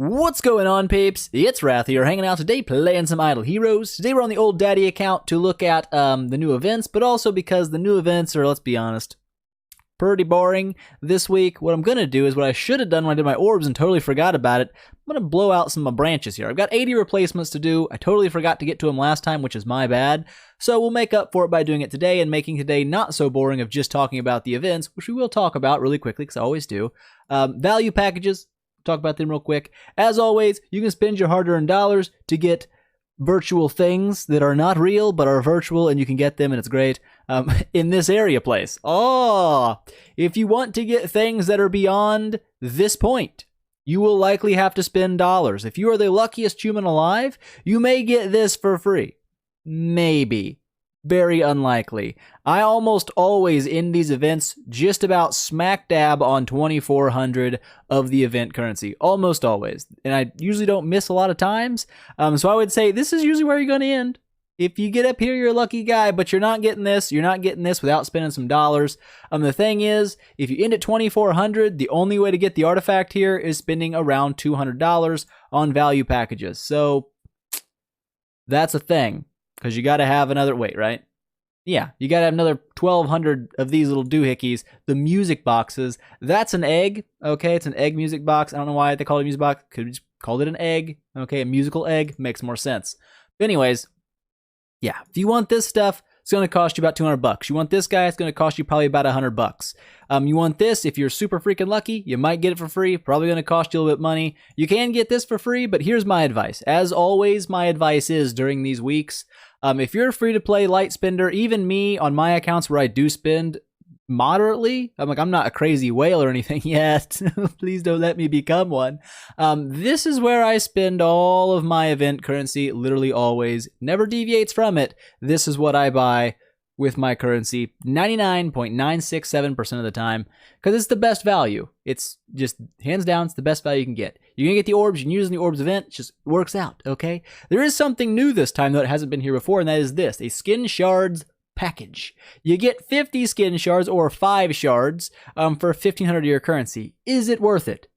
What's going on, peeps? It's Wrath here, hanging out today playing some Idle Heroes. Today we're on the old daddy account to look at the new events, but also because the new events are, let's be honest, pretty boring this week. What I'm going to do is what I should have done when I did my orbs and totally forgot about it. I'm going to blow out some of my branches here. I've got 80 replacements to do. I totally forgot to get to them last time, which is my bad. So we'll make up for it by doing it today and making today not so boring of just talking about the events, which we will talk about really quickly because I always do. Value packages. Talk about them real quick. As always, you can spend your hard-earned dollars to get virtual things that are not real but are virtual, and you can get them, and it's great. In this area place. If you want to get things that are beyond this point, you will likely have to spend dollars. If you are the luckiest human alive, you may get this for free. Maybe. Very unlikely. I almost always end these events just about smack dab on 2,400 of the event currency. Almost always. And I usually don't miss a lot of times. So I would say this is usually where you're going to end. If you get up here, you're a lucky guy, but you're not getting this. You're not getting this without spending some dollars. The thing is, if you end at 2,400, the only way to get the artifact here is spending around $200 on value packages. So that's a thing. Because you got to have another, right? Yeah, you got to have another 1,200 of these little doohickeys. The music boxes, that's an egg, okay? It's an egg music box. I don't know why they call it a music box. Could have just called it an egg, okay? A musical egg makes more sense. But anyways, yeah, if you want this stuff, it's going to cost you about $200. You want this guy, it's going to cost you probably about $100. You want this, if you're super freaking lucky, you might get it for free. Probably going to cost you a little bit of money. You can get this for free, but here's my advice. As always, my advice is during these weeks, if you're a free-to-play light spender, even me on my accounts where I do spend moderately, I'm not a crazy whale or anything yet. Please don't let me become one. This is where I spend all of my event currency, literally always. Never deviates from it. This is what I buy with my currency 99.967% of the time because it's the best value. It's just hands down, it's the best value you can get. You're going to get the orbs, you can use in the orbs event, it just works out, okay? There is something new this time, though it hasn't been here before, and that is this, a skin shards package. You get 50 skin shards or 5 shards for 1,500 of your currency. Is it worth it?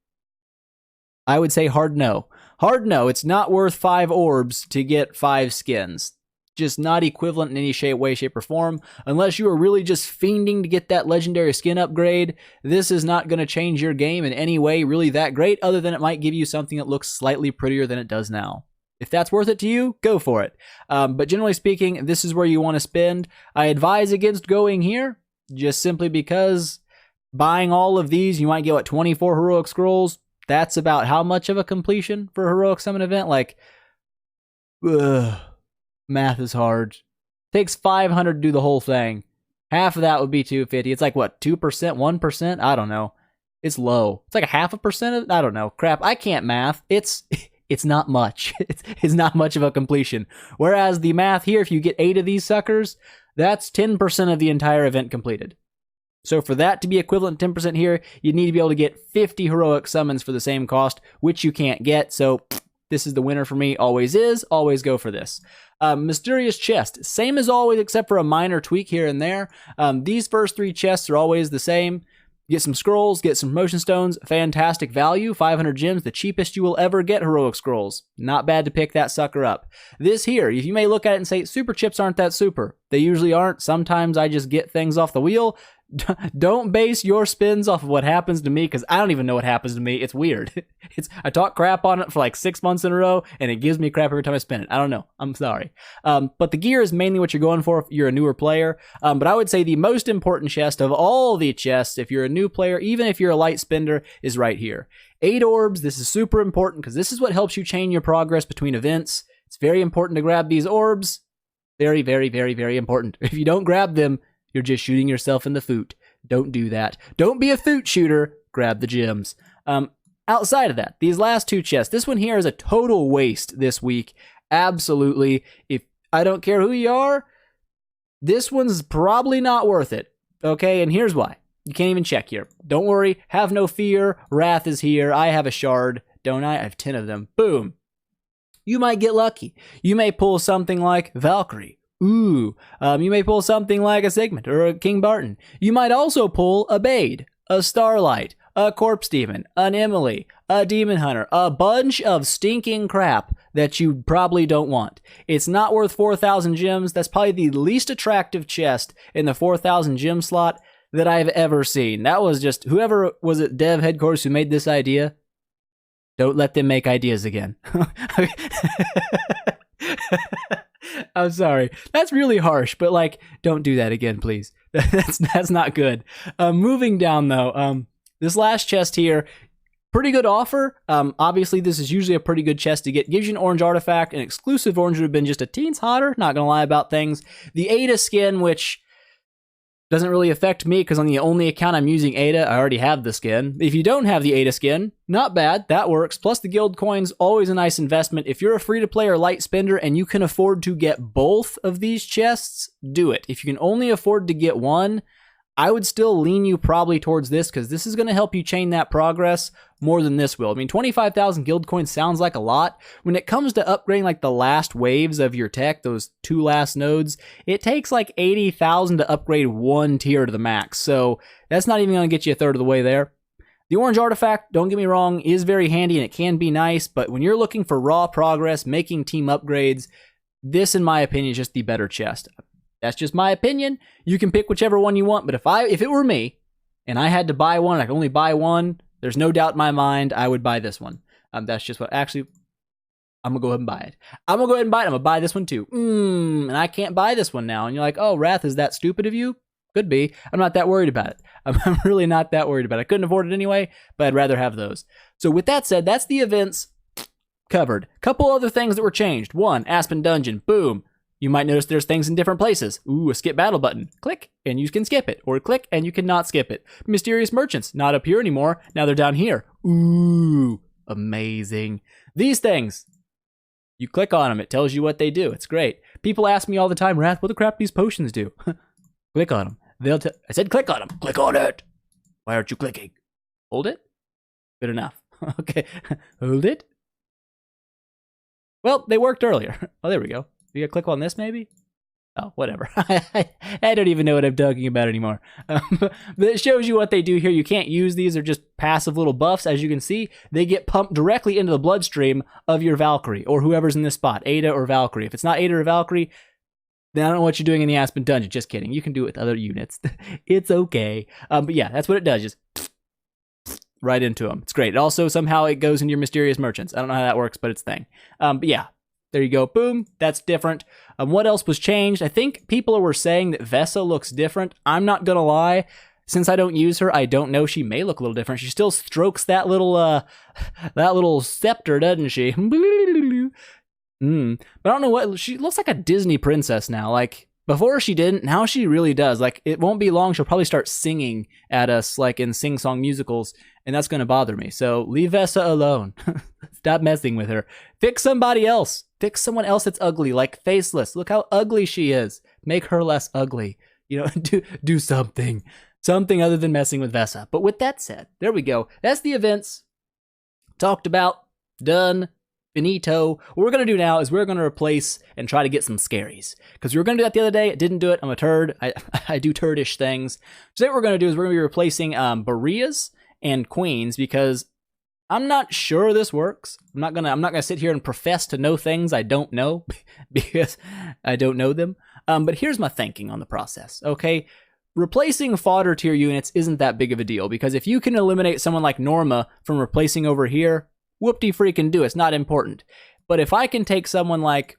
I would say hard no. Hard no, it's not worth 5 orbs to get 5 skins. Just not equivalent in any way, shape, or form. Unless you are really just fiending to get that legendary skin upgrade, this is not going to change your game in any way really that great, other than it might give you something that looks slightly prettier than it does now. If that's worth it to you, go for it. But generally speaking, this is where you want to spend. I advise against going here, just simply because buying all of these, you might get, 24 heroic scrolls? That's about how much of a completion for a heroic summon event? Math is hard. Takes 500 to do the whole thing. Half of that would be 250. It's like, 2%, 1%? I don't know. It's low. It's like a 0.5%? I don't know. Crap, I can't math. It's not much. It's not much of a completion. Whereas the math here, if you get 8 of these suckers, that's 10% of the entire event completed. So for that to be equivalent to 10% here, you need to be able to get 50 heroic summons for the same cost, which you can't get. So this is the winner for me. Always is. Always go for this. Mysterious chest. Same as always, except for a minor tweak here and there. These first 3 chests are always the same. Get some scrolls, get some promotion stones, fantastic value, 500 gems, the cheapest you will ever get heroic scrolls. Not bad to pick that sucker up. This here, you may look at it and say, super chips aren't that super. They usually aren't. Sometimes I just get things off the wheel. Don't base your spins off of what happens to me, because I don't even know what happens to me. It's weird. I talk crap on it for 6 months in a row, and it gives me crap every time I spin it. I don't know. I'm sorry. But the gear is mainly what you're going for if you're a newer player. But I would say the most important chest of all the chests, if you're a new player, even if you're a light spender, is right here. 8 orbs. This is super important, because this is what helps you chain your progress between events. It's very important to grab these orbs. Very, very, very, very important. If you don't grab them, you're just shooting yourself in the foot. Don't do that. Don't be a foot shooter. Grab the gems. Outside of that, these last 2 chests, this one here is a total waste this week. Absolutely. If I don't care who you are, this one's probably not worth it. Okay, and here's why. You can't even check here. Don't worry. Have no fear. Wrath is here. I have a shard, don't I? I have 10 of them. Boom. You might get lucky. You may pull something like Valkyrie. You may pull something like a Sigmund or a King Barton. You might also pull a Bade, a Starlight, a corpse demon, an Emily, a demon hunter, a bunch of stinking crap that you probably don't want. It's not worth 4,000 gems. That's probably the least attractive chest in the 4,000 gem slot that I've ever seen. That was just, whoever was at dev headquarters who made this idea, don't let them make ideas again. I'm sorry. That's really harsh, but like, don't do that again, please. That's not good. Moving down though, this last chest here, pretty good offer. Obviously, this is usually a pretty good chest to get. Gives you an orange artifact. An exclusive orange would have been just a teens hotter. Not gonna lie about things. The Ada skin, which doesn't really affect me because on the only account I'm using Ada, I already have the skin. If you don't have the Ada skin, not bad. That works. Plus the guild coins, always a nice investment. If you're a free-to-play or light spender and you can afford to get both of these chests, do it. If you can only afford to get one, I would still lean you probably towards this because this is going to help you chain that progress more than this will. I mean, 25,000 guild coins sounds like a lot. When it comes to upgrading like the last waves of your tech, those 2 last nodes, it takes like 80,000 to upgrade 1 tier to the max. So that's not even going to get you a third of the way there. The orange artifact, don't get me wrong, is very handy and it can be nice, but when you're looking for raw progress, making team upgrades, this in my opinion is just the better chest. That's just my opinion. You can pick whichever one you want, but if it were me and I had to buy one, I could only buy one, there's no doubt in my mind I would buy this one. That's just what, actually, I'm going to go ahead and buy it. I'm going to go ahead and buy it. I'm going to buy this one too. And I can't buy this one now. And you're like, oh, Wrath, is that stupid of you? Could be. I'm not that worried about it. I'm really not that worried about it. I couldn't afford it anyway, but I'd rather have those. So with that said, that's the events covered. Couple other things that were changed. 1, Aspen Dungeon. Boom. You might notice there's things in different places. Ooh, a skip battle button. Click, and you can skip it. Or click, and you cannot skip it. Mysterious merchants, not up here anymore. Now they're down here. Ooh, amazing. These things, you click on them. It tells you what they do. It's great. People ask me all the time, Wrath, what the crap these potions do? Click on them. I said click on them. Click on it. Why aren't you clicking? Hold it. Good enough. Okay. Hold it. Well, they worked earlier. Oh, there we go. You gotta click on this, maybe? Oh, whatever. I don't even know what I'm talking about anymore. But it shows you what they do here. You can't use these. They're just passive little buffs. As you can see, they get pumped directly into the bloodstream of your Valkyrie or whoever's in this spot, Ada or Valkyrie. If it's not Ada or Valkyrie, then I don't know what you're doing in the Aspen Dungeon. Just kidding. You can do it with other units. It's okay. But yeah, that's what it does. Just right into them. It's great. Also, somehow it goes into your Mysterious Merchants. I don't know how that works, but it's a thing. But yeah. There you go. Boom. That's different. What else was changed? I think people were saying that Vesa looks different. I'm not going to lie. Since I don't use her, I don't know. She may look a little different. She still strokes that little scepter, doesn't she? But I don't know what. She looks like a Disney princess now. Like, before she didn't. Now she really does. Like, it won't be long. She'll probably start singing at us, like in sing-song musicals. And that's going to bother me. So leave Vesa alone. Stop messing with her. Fix somebody else. Fix someone else that's ugly, like Faceless. Look how ugly she is. Make her less ugly. You know, do something. Something other than messing with Vesa. But with that said, there we go. That's the events. Talked about. Done. Finito. What we're going to do now is we're going to replace and try to get some scaries. Because we were going to do that the other day. I didn't do it. I'm a turd. I do turdish things. So what we're going to do is we're going to be replacing Barias and Queens because I'm not sure this works. I'm not gonna sit here and profess to know things I don't know because I don't know them. But here's my thinking on the process, okay? Replacing fodder tier units isn't that big of a deal because if you can eliminate someone like Norma from replacing over here, whoop-de-freaking do. It's not important. But if I can take someone like,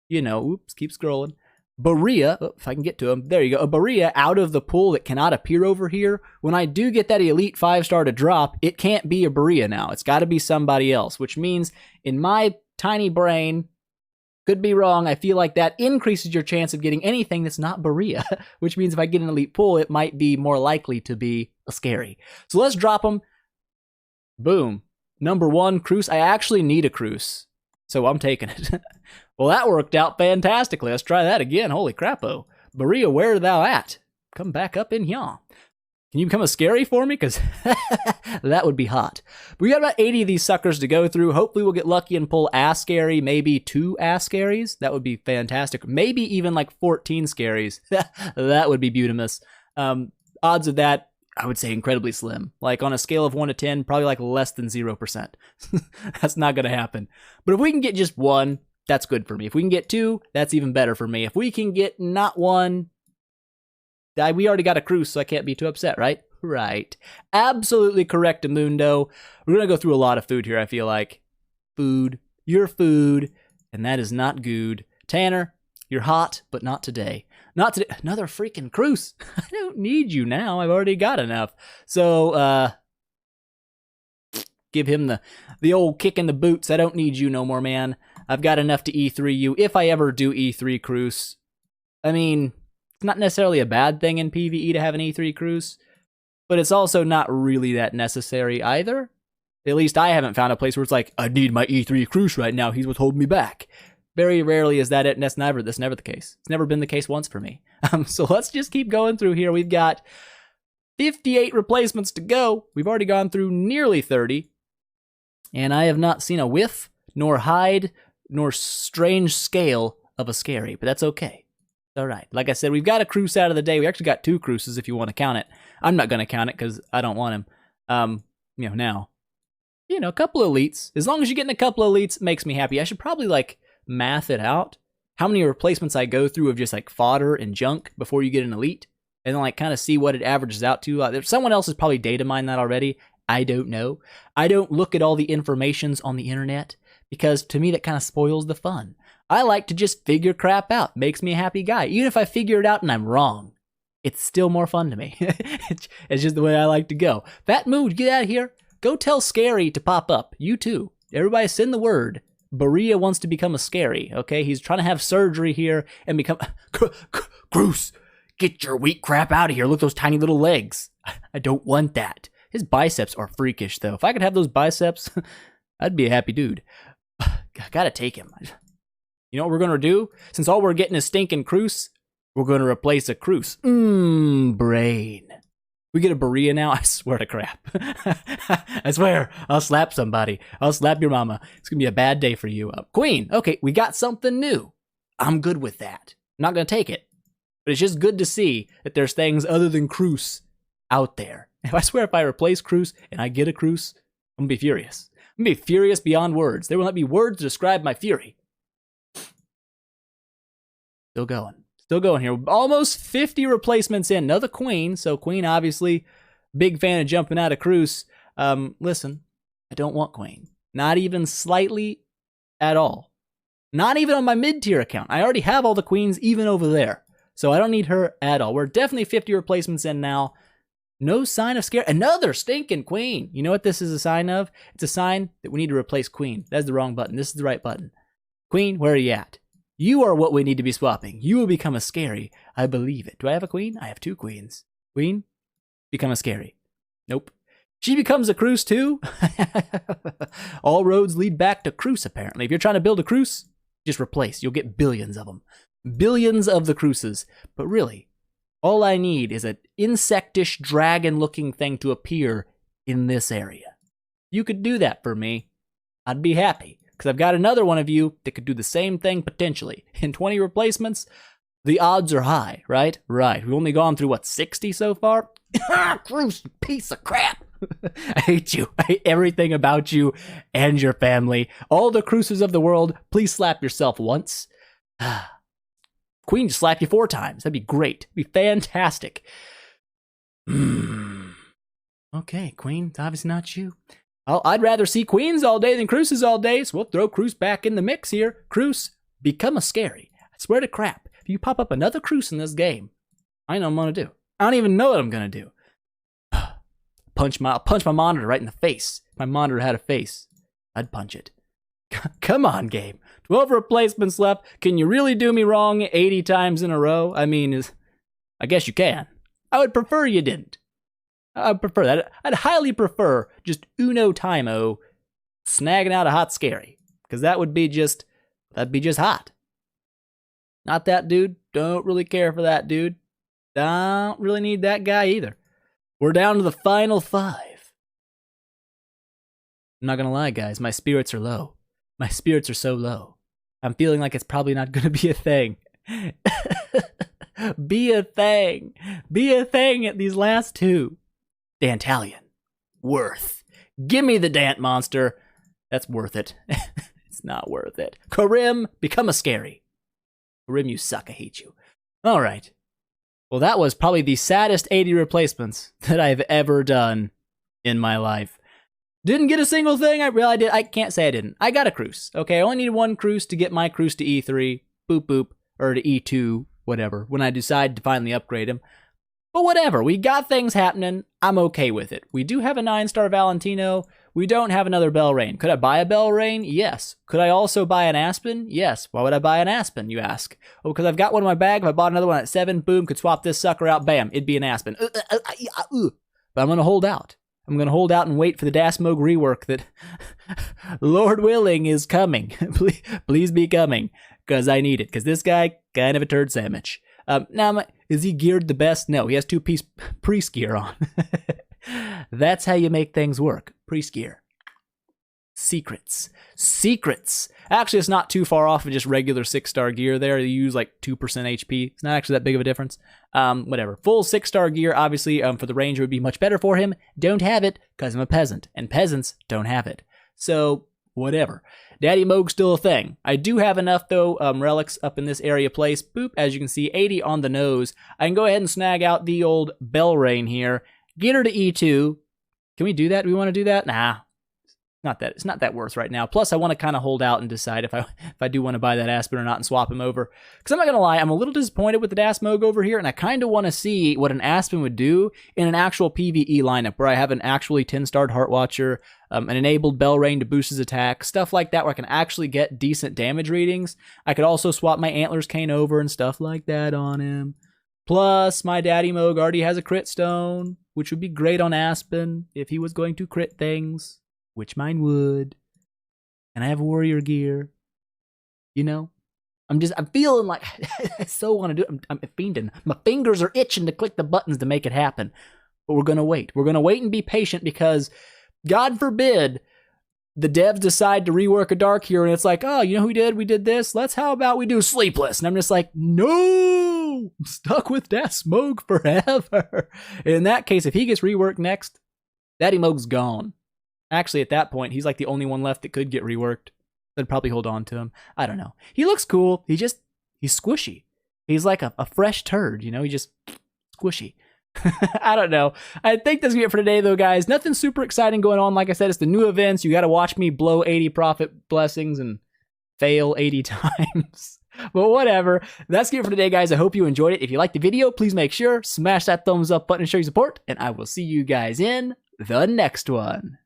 you know, oops, keep scrolling, Berea, if I can get to him, there you go, a Berea out of the pool that cannot appear over here, when I do get that elite 5-star to drop, it can't be a Berea now. It's got to be somebody else, which means in my tiny brain, could be wrong, I feel like that increases your chance of getting anything that's not Berea, which means if I get an elite pool, it might be more likely to be a scary. So let's drop them. Boom. Number 1, Cruce. I actually need a Cruce, so I'm taking it. Well, that worked out fantastically. Let's try that again. Holy crapo. Berea, where thou at? Come back up in here. Can you become a scary for me? Because that would be hot. But we got about 80 of these suckers to go through. Hopefully we'll get lucky and pull ass scary, maybe 2 ass scaries. That would be fantastic. Maybe even like 14 scaries. That would be beautimous. Odds of that, I would say incredibly slim. Like on a scale of 1 to 10, probably like less than 0%. That's not going to happen. But if we can get just 1, that's good for me. If we can get 2, that's even better for me. If we can get not 1, we already got a cruise, so I can't be too upset, right? Right. Absolutely correct, Amundo. We're going to go through a lot of food here, I feel like. Food. Your food. And that is not good. Tanner, you're hot, but not today. Not today. Another freaking cruise. I don't need you now. I've already got enough. So, give him the old kick in the boots. I don't need you no more, man. I've got enough to E3 you if I ever do E3 cruise. I mean, it's not necessarily a bad thing in PvE to have an E3 cruise, but it's also not really that necessary either. At least I haven't found a place where it's like, I need my E3 cruise right now. He's what's holding me back. Very rarely is that it, and that's never the case. It's never been the case once for me. So let's just keep going through here. We've got 58 replacements to go. We've already gone through nearly 30, and I have not seen a whiff, nor hide, nor strange scale of a scary, but that's okay. All right. Like I said, we've got a cruise out of the day. We actually got 2 cruises if you want to count it. I'm not going to count it because I don't want him. Now, a couple of elites. As long as you're getting a couple of elites, makes me happy. I should probably math it out. How many replacements I go through of just fodder and junk before you get an elite, and then kind of see what it averages out to. Someone else has probably data mined that already. I don't know. I don't look at all the informations on the internet because to me that kind of spoils the fun. I like to just figure crap out. Makes me a happy guy. Even if I figure it out and I'm wrong, it's still more fun to me. It's just the way I like to go. Fat Mood, get out of here. Go tell Scary to pop up. You too. Everybody send the word. Berea wants to become a Scary, okay? He's trying to have surgery here and become... Bruce, get your weak crap out of here. Look at those tiny little legs. I don't want that. His biceps are freakish, though. If I could have those biceps, I'd be a happy dude. I gotta take him. You know what we're gonna do? Since all we're getting is stinking Cruce, we're gonna replace a Cruce. Brain. We get a Berea now? I swear to crap. I swear. I'll slap somebody. I'll slap your mama. It's gonna be a bad day for you. Queen. Okay, we got something new. I'm good with that. I'm not gonna take it. But it's just good to see that there's things other than Cruce out there. I swear if I replace Cruce and I get a Cruce, I'm gonna be furious. I'm gonna be furious beyond words. There will not be words to describe my fury. Still going here. Almost 50 replacements in. Another Queen. So Queen, obviously, big fan of jumping out of Cruce. Listen, I don't want Queen. Not even slightly at all. Not even on my mid-tier account. I already have all the Queens even over there. So I don't need her at all. We're definitely 50 replacements in now. No sign of scare. Another stinking Queen. You know what this is a sign of? It's a sign that we need to replace Queen. That's the wrong button. This is the right button. Queen, where are you at? You are what we need to be swapping. You will become a Scary. I believe it. Do I have a Queen? I have 2 Queens. Queen, become a Scary. Nope. She becomes a Cruce too? All roads lead back to Cruce, apparently. If you're trying to build a Cruce, just replace. You'll get billions of them. Billions of the Cruces. But really, all I need is an insectish, dragon-looking thing to appear in this area. You could do that for me. I'd be happy. Because I've got another one of you that could do the same thing potentially. In 20 replacements, the odds are high, right? Right. We've only gone through, 60 so far? Cruce, you piece of crap. I hate you. I hate everything about you and your family. All the Cruces of the world, please slap yourself once. Queen, just slap you 4 times. That'd be great. It'd be fantastic. Okay, Queen, it's obviously not you. I'd rather see Queens all day than Cruces all day, so we'll throw Cruce back in the mix here. Cruce, become a Scary. I swear to crap, if you pop up another Cruce in this game, I know what I'm gonna do. I don't even know what I'm gonna do. Punch my monitor right in the face. If my monitor had a face, I'd punch it. Come on, game. 12 replacements left. Can you really do me wrong 80 times in a row? I mean, I guess you can. I would prefer you didn't. I'd prefer that. I'd highly prefer just uno timeo snagging out a hot Scary. Because that'd be just hot. Not that dude. Don't really care for that dude. Don't really need that guy either. We're down to the final 5. I'm not gonna lie, guys. My spirits are low. My spirits are so low. I'm feeling like it's probably not gonna be a thing. Be a thing. Be a thing at these last 2. Dantalion. Worth. Give me the Dant monster. That's worth it. It's not worth it. Karim, become a scary. Karim, you suck. I hate you. All right. Well, that was probably the saddest 80 replacements that I've ever done in my life. Didn't get a single thing. I can't say I didn't. I got a Cruise. Okay, I only needed one Cruise to get my Cruise to E3. Boop, boop. Or to E2, whatever. When I decide to finally upgrade him. But whatever. We got things happening. I'm okay with it. We do have a 9-star Valentino. We don't have another Belrain. Could I buy a Belrain? Yes. Could I also buy an Aspen? Yes. Why would I buy an Aspen, you ask? Oh, because I've got one in my bag. If I bought another one at 7, boom, could swap this sucker out, bam, it'd be an Aspen. But I'm going to hold out. I'm going to hold out and wait for the Dasmog rework that, Lord willing, is coming. Please be coming, because I need it, because this guy, kind of a turd sandwich. Now, is he geared the best? No, he has 2-piece priest gear on. That's how you make things work. Priest gear. Secrets. Actually, it's not too far off of just regular 6-star gear there. You use like 2% HP. It's not actually that big of a difference. Whatever. Full 6-star gear, obviously, for the ranger would be much better for him. Don't have it, because I'm a peasant, and peasants don't have it. So, whatever. Daddy Moog's still a thing. I do have enough, though, relics up in this area place. Boop, as you can see, 80 on the nose. I can go ahead and snag out the old Belrain here. Get her to E2. Can we do that? Do we want to do that? Nah. It's not that worth right now. Plus, I want to kind of hold out and decide if I do want to buy that Aspen or not and swap him over. Because I'm not going to lie, I'm a little disappointed with the Dasmog over here, and I kind of want to see what an Aspen would do in an actual PvE lineup, where I have an actually 10-starred Heartwatcher, an enabled Belrain to boost his attack, stuff like that, where I can actually get decent damage readings. I could also swap my Antlers Cane over and stuff like that on him. Plus, my Daddy Moog already has a crit stone, which would be great on Aspen if he was going to crit things. Which mine would. And I have warrior gear. You know? I'm feeling like I so want to do it. I'm fiending. My fingers are itching to click the buttons to make it happen. But we're going to wait. We're going to wait and be patient, because God forbid the devs decide to rework a Dark Hero and it's like, oh, you know who we did? We did this. How about we do Sleepless? And I'm just like, no! I'm stuck with Dasmog forever. In that case, if he gets reworked next, Daddy Moog's gone. Actually, at that point, he's like the only one left that could get reworked. I'd probably hold on to him. I don't know. He looks cool. He's squishy. He's like a fresh turd, you know? He's just squishy. I don't know. I think that's going to be it for today, though, guys. Nothing super exciting going on. Like I said, it's the new events. You got to watch me blow 80 profit blessings and fail 80 times. But whatever. That's it for today, guys. I hope you enjoyed it. If you liked the video, please make sure smash that thumbs up button to show your support. And I will see you guys in the next one.